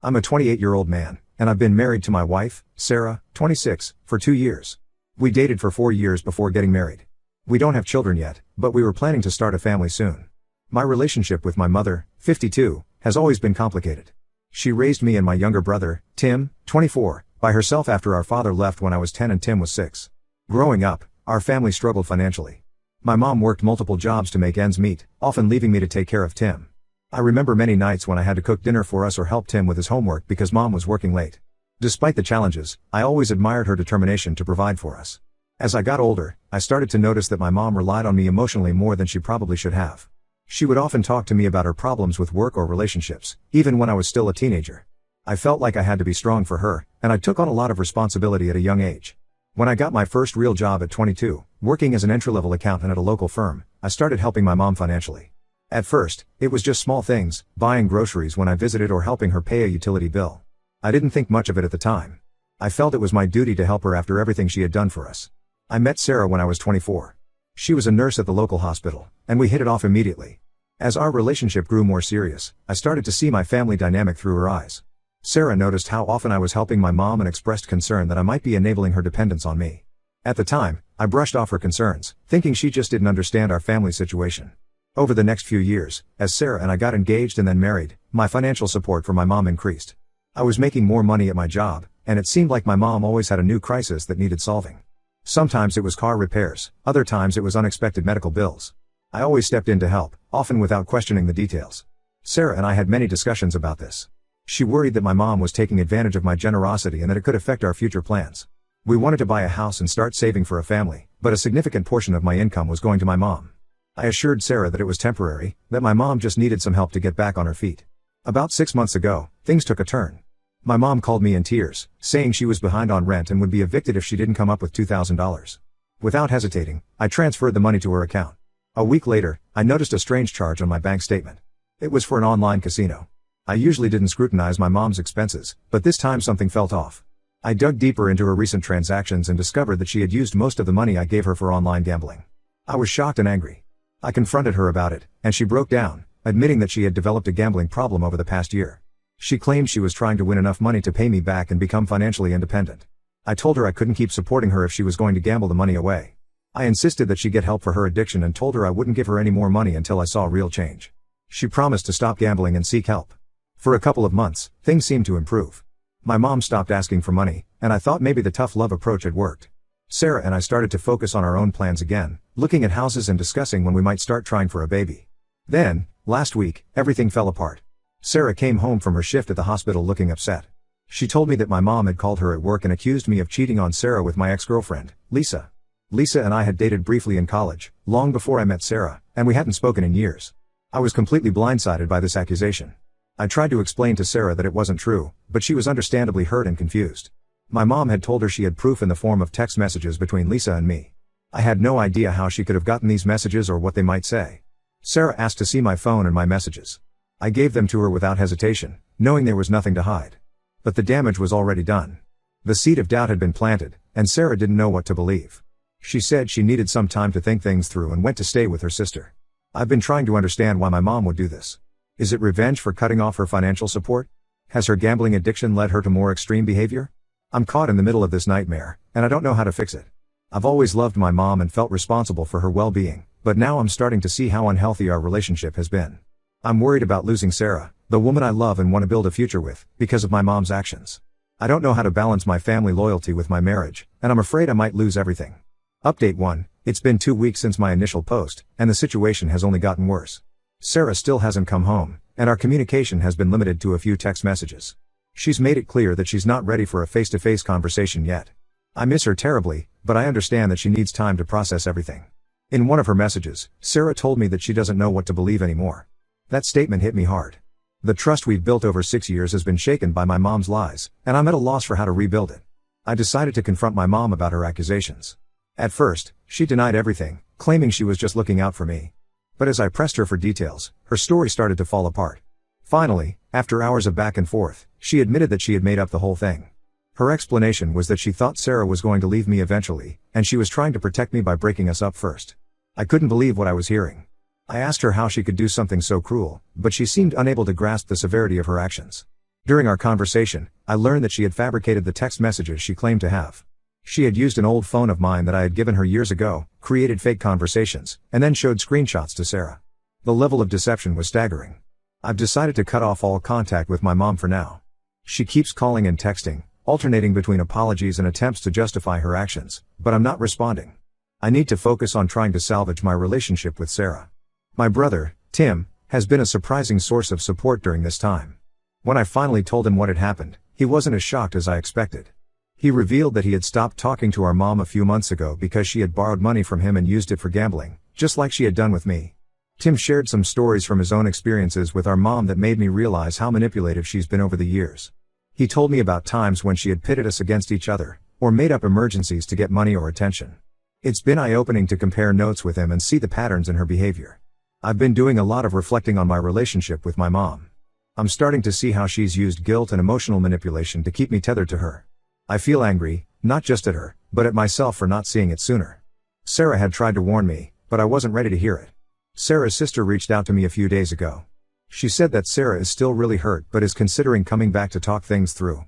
I'm a 28-year-old man, and I've been married to my wife, Sarah, 26, for 2 years. We dated for 4 years before getting married. We don't have children yet, but we were planning to start a family soon. My relationship with my mother, 52, has always been complicated. She raised me and my younger brother, Tim, 24, by herself after our father left when I was 10 and Tim was 6. Growing up, our family struggled financially. My mom worked multiple jobs to make ends meet, often leaving me to take care of Tim. I remember many nights when I had to cook dinner for us or help Tim with his homework because mom was working late. Despite the challenges, I always admired her determination to provide for us. As I got older, I started to notice that my mom relied on me emotionally more than she probably should have. She would often talk to me about her problems with work or relationships, even when I was still a teenager. I felt like I had to be strong for her, and I took on a lot of responsibility at a young age. When I got my first real job at 22, working as an entry-level accountant at a local firm, I started helping my mom financially. At first, it was just small things, buying groceries when I visited or helping her pay a utility bill. I didn't think much of it at the time. I felt it was my duty to help her after everything she had done for us. I met Sarah when I was 24. She was a nurse at the local hospital, and we hit it off immediately. As our relationship grew more serious, I started to see my family dynamic through her eyes. Sarah noticed how often I was helping my mom and expressed concern that I might be enabling her dependence on me. At the time, I brushed off her concerns, thinking she just didn't understand our family situation. Over the next few years, as Sarah and I got engaged and then married, my financial support for my mom increased. I was making more money at my job, and it seemed like my mom always had a new crisis that needed solving. Sometimes it was car repairs, other times it was unexpected medical bills. I always stepped in to help, often without questioning the details. Sarah and I had many discussions about this. She worried that my mom was taking advantage of my generosity and that it could affect our future plans. We wanted to buy a house and start saving for a family, but a significant portion of my income was going to my mom. I assured Sarah that it was temporary, that my mom just needed some help to get back on her feet. About 6 months ago, things took a turn. My mom called me in tears, saying she was behind on rent and would be evicted if she didn't come up with $2,000. Without hesitating, I transferred the money to her account. A week later, I noticed a strange charge on my bank statement. It was for an online casino. I usually didn't scrutinize my mom's expenses, but this time something felt off. I dug deeper into her recent transactions and discovered that she had used most of the money I gave her for online gambling. I was shocked and angry. I confronted her about it, and she broke down, admitting that she had developed a gambling problem over the past year. She claimed she was trying to win enough money to pay me back and become financially independent. I told her I couldn't keep supporting her if she was going to gamble the money away. I insisted that she get help for her addiction and told her I wouldn't give her any more money until I saw real change. She promised to stop gambling and seek help. For a couple of months, things seemed to improve. My mom stopped asking for money, and I thought maybe the tough love approach had worked. Sarah and I started to focus on our own plans again, looking at houses and discussing when we might start trying for a baby. Then, last week, everything fell apart. Sarah came home from her shift at the hospital looking upset. She told me that my mom had called her at work and accused me of cheating on Sarah with my ex-girlfriend, Lisa. Lisa and I had dated briefly in college, long before I met Sarah, and we hadn't spoken in years. I was completely blindsided by this accusation. I tried to explain to Sarah that it wasn't true, but she was understandably hurt and confused. My mom had told her she had proof in the form of text messages between Lisa and me. I had no idea how she could have gotten these messages or what they might say. Sarah asked to see my phone and my messages. I gave them to her without hesitation, knowing there was nothing to hide. But the damage was already done. The seed of doubt had been planted, and Sarah didn't know what to believe. She said she needed some time to think things through and went to stay with her sister. I've been trying to understand why my mom would do this. Is it revenge for cutting off her financial support? Has her gambling addiction led her to more extreme behavior? I'm caught in the middle of this nightmare, and I don't know how to fix it. I've always loved my mom and felt responsible for her well-being, but now I'm starting to see how unhealthy our relationship has been. I'm worried about losing Sarah, the woman I love and want to build a future with, because of my mom's actions. I don't know how to balance my family loyalty with my marriage, and I'm afraid I might lose everything. Update 1. It's been 2 weeks since my initial post, and the situation has only gotten worse. Sarah still hasn't come home, and our communication has been limited to a few text messages. She's made it clear that she's not ready for a face-to-face conversation yet. I miss her terribly, but I understand that she needs time to process everything. In one of her messages, Sarah told me that she doesn't know what to believe anymore. That statement hit me hard. The trust we've built over 6 years has been shaken by my mom's lies, and I'm at a loss for how to rebuild it. I decided to confront my mom about her accusations. At first, she denied everything, claiming she was just looking out for me. But as I pressed her for details, her story started to fall apart. Finally, after hours of back and forth, she admitted that she had made up the whole thing. Her explanation was that she thought Sarah was going to leave me eventually, and she was trying to protect me by breaking us up first. I couldn't believe what I was hearing. I asked her how she could do something so cruel, but she seemed unable to grasp the severity of her actions. During our conversation, I learned that she had fabricated the text messages she claimed to have. She had used an old phone of mine that I had given her years ago, created fake conversations, and then showed screenshots to Sarah. The level of deception was staggering. I've decided to cut off all contact with my mom for now. She keeps calling and texting, alternating between apologies and attempts to justify her actions, but I'm not responding. I need to focus on trying to salvage my relationship with Sarah. My brother, Tim, has been a surprising source of support during this time. When I finally told him what had happened, he wasn't as shocked as I expected. He revealed that he had stopped talking to our mom a few months ago because she had borrowed money from him and used it for gambling, just like she had done with me. Tim shared some stories from his own experiences with our mom that made me realize how manipulative she's been over the years. He told me about times when she had pitted us against each other, or made up emergencies to get money or attention. It's been eye-opening to compare notes with him and see the patterns in her behavior. I've been doing a lot of reflecting on my relationship with my mom. I'm starting to see how she's used guilt and emotional manipulation to keep me tethered to her. I feel angry, not just at her, but at myself for not seeing it sooner. Sarah had tried to warn me, but I wasn't ready to hear it. Sarah's sister reached out to me a few days ago. She said that Sarah is still really hurt but is considering coming back to talk things through.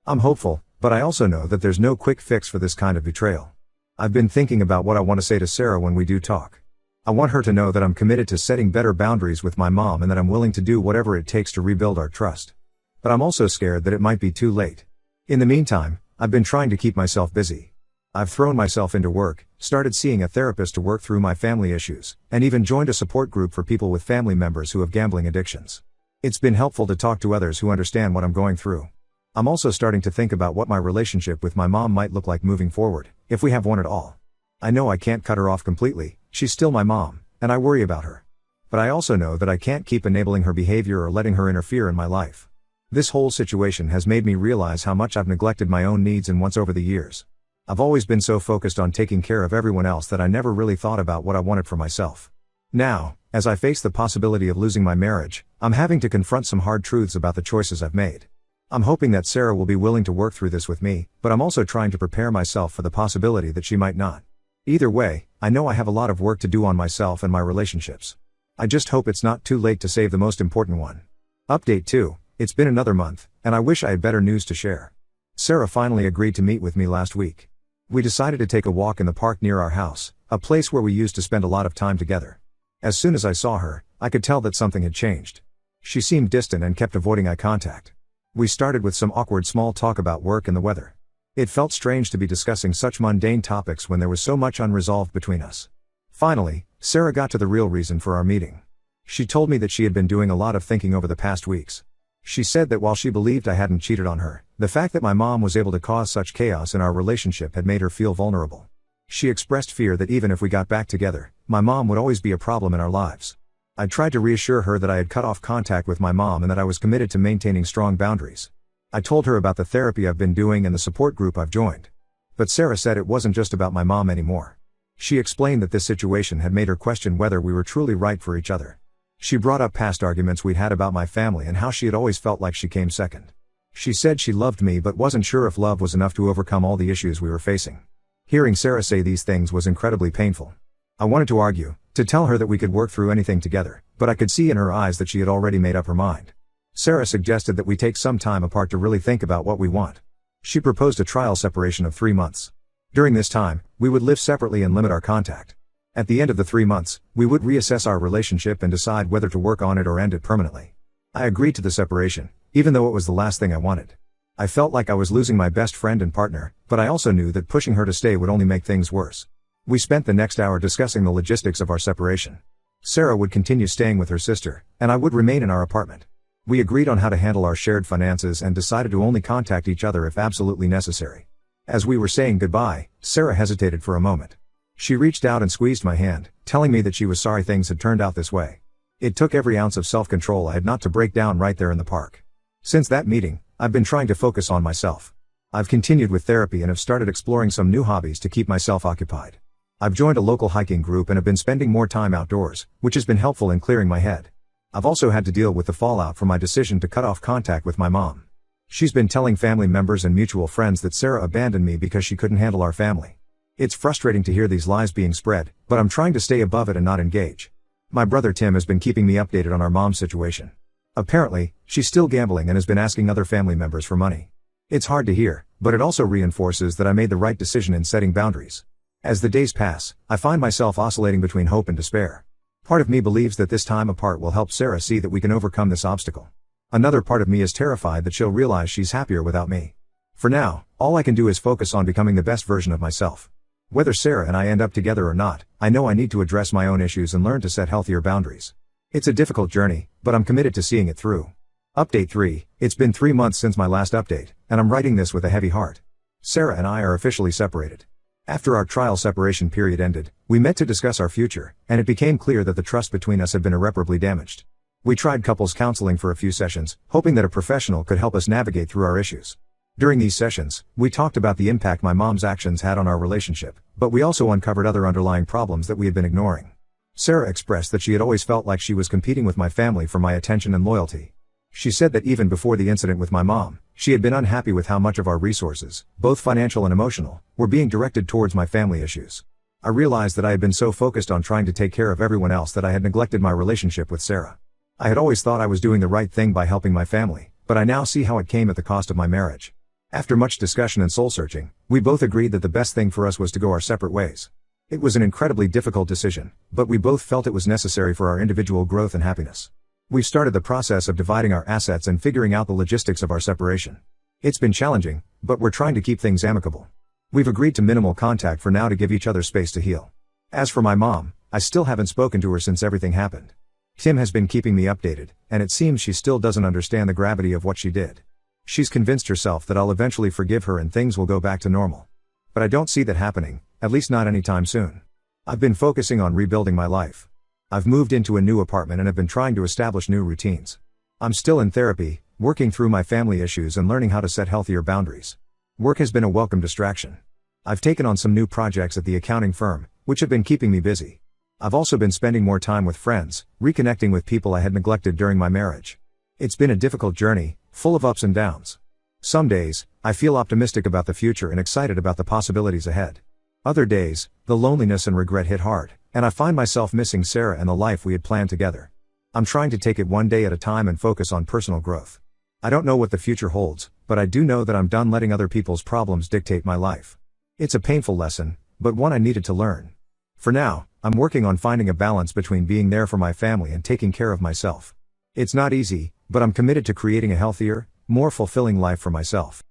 I'm hopeful, but I also know that there's no quick fix for this kind of betrayal. I've been thinking about what I want to say to Sarah when we do talk. I want her to know that I'm committed to setting better boundaries with my mom and that I'm willing to do whatever it takes to rebuild our trust. But I'm also scared that it might be too late. In the meantime, I've been trying to keep myself busy. I've thrown myself into work, started seeing a therapist to work through my family issues, and even joined a support group for people with family members who have gambling addictions. It's been helpful to talk to others who understand what I'm going through. I'm also starting to think about what my relationship with my mom might look like moving forward, if we have one at all. I know I can't cut her off completely, she's still my mom, and I worry about her. But I also know that I can't keep enabling her behavior or letting her interfere in my life. This whole situation has made me realize how much I've neglected my own needs and wants over the years. I've always been so focused on taking care of everyone else that I never really thought about what I wanted for myself. Now, as I face the possibility of losing my marriage, I'm having to confront some hard truths about the choices I've made. I'm hoping that Sarah will be willing to work through this with me, but I'm also trying to prepare myself for the possibility that she might not. Either way, I know I have a lot of work to do on myself and my relationships. I just hope it's not too late to save the most important one. Update 2, it's been another month, and I wish I had better news to share. Sarah finally agreed to meet with me last week. We decided to take a walk in the park near our house, a place where we used to spend a lot of time together. As soon as I saw her, I could tell that something had changed. She seemed distant and kept avoiding eye contact. We started with some awkward small talk about work and the weather. It felt strange to be discussing such mundane topics when there was so much unresolved between us. Finally, Sarah got to the real reason for our meeting. She told me that she had been doing a lot of thinking over the past weeks. She said that while she believed I hadn't cheated on her, the fact that my mom was able to cause such chaos in our relationship had made her feel vulnerable. She expressed fear that even if we got back together, my mom would always be a problem in our lives. I tried to reassure her that I had cut off contact with my mom and that I was committed to maintaining strong boundaries. I told her about the therapy I've been doing and the support group I've joined. But Sarah said it wasn't just about my mom anymore. She explained that this situation had made her question whether we were truly right for each other. She brought up past arguments we'd had about my family and how she had always felt like she came second. She said she loved me but wasn't sure if love was enough to overcome all the issues we were facing. Hearing Sarah say these things was incredibly painful. I wanted to argue, to tell her that we could work through anything together, but I could see in her eyes that she had already made up her mind. Sarah suggested that we take some time apart to really think about what we want. She proposed a trial separation of 3 months. During this time, we would live separately and limit our contact. At the end of the 3 months, we would reassess our relationship and decide whether to work on it or end it permanently. I agreed to the separation, even though it was the last thing I wanted. I felt like I was losing my best friend and partner, but I also knew that pushing her to stay would only make things worse. We spent the next hour discussing the logistics of our separation. Sarah would continue staying with her sister, and I would remain in our apartment. We agreed on how to handle our shared finances and decided to only contact each other if absolutely necessary. As we were saying goodbye, Sarah hesitated for a moment. She reached out and squeezed my hand, telling me that she was sorry things had turned out this way. It took every ounce of self-control I had not to break down right there in the park. Since that meeting, I've been trying to focus on myself. I've continued with therapy and have started exploring some new hobbies to keep myself occupied. I've joined a local hiking group and have been spending more time outdoors, which has been helpful in clearing my head. I've also had to deal with the fallout from my decision to cut off contact with my mom. She's been telling family members and mutual friends that Sarah abandoned me because she couldn't handle our family. It's frustrating to hear these lies being spread, but I'm trying to stay above it and not engage. My brother Tim has been keeping me updated on our mom's situation. Apparently, she's still gambling and has been asking other family members for money. It's hard to hear, but it also reinforces that I made the right decision in setting boundaries. As the days pass, I find myself oscillating between hope and despair. Part of me believes that this time apart will help Sarah see that we can overcome this obstacle. Another part of me is terrified that she'll realize she's happier without me. For now, all I can do is focus on becoming the best version of myself. Whether Sarah and I end up together or not, I know I need to address my own issues and learn to set healthier boundaries. It's a difficult journey, but I'm committed to seeing it through. Update 3. It's been 3 months since my last update, and I'm writing this with a heavy heart. Sarah and I are officially separated. After our trial separation period ended, we met to discuss our future, and it became clear that the trust between us had been irreparably damaged. We tried couples counseling for a few sessions, hoping that a professional could help us navigate through our issues. During these sessions, we talked about the impact my mom's actions had on our relationship, but we also uncovered other underlying problems that we had been ignoring. Sarah expressed that she had always felt like she was competing with my family for my attention and loyalty. She said that even before the incident with my mom, she had been unhappy with how much of our resources, both financial and emotional, were being directed towards my family issues. I realized that I had been so focused on trying to take care of everyone else that I had neglected my relationship with Sarah. I had always thought I was doing the right thing by helping my family, but I now see how it came at the cost of my marriage. After much discussion and soul-searching, we both agreed that the best thing for us was to go our separate ways. It was an incredibly difficult decision, but we both felt it was necessary for our individual growth and happiness. We've started the process of dividing our assets and figuring out the logistics of our separation. It's been challenging, but we're trying to keep things amicable. We've agreed to minimal contact for now to give each other space to heal. As for my mom, I still haven't spoken to her since everything happened. Tim has been keeping me updated, and it seems she still doesn't understand the gravity of what she did. She's convinced herself that I'll eventually forgive her and things will go back to normal. But I don't see that happening, at least not anytime soon. I've been focusing on rebuilding my life. I've moved into a new apartment and have been trying to establish new routines. I'm still in therapy, working through my family issues and learning how to set healthier boundaries. Work has been a welcome distraction. I've taken on some new projects at the accounting firm, which have been keeping me busy. I've also been spending more time with friends, reconnecting with people I had neglected during my marriage. It's been a difficult journey, full of ups and downs. Some days, I feel optimistic about the future and excited about the possibilities ahead. Other days, the loneliness and regret hit hard, and I find myself missing Sarah and the life we had planned together. I'm trying to take it one day at a time and focus on personal growth. I don't know what the future holds, but I do know that I'm done letting other people's problems dictate my life. It's a painful lesson, but one I needed to learn. For now, I'm working on finding a balance between being there for my family and taking care of myself. It's not easy, but I'm committed to creating a healthier, more fulfilling life for myself.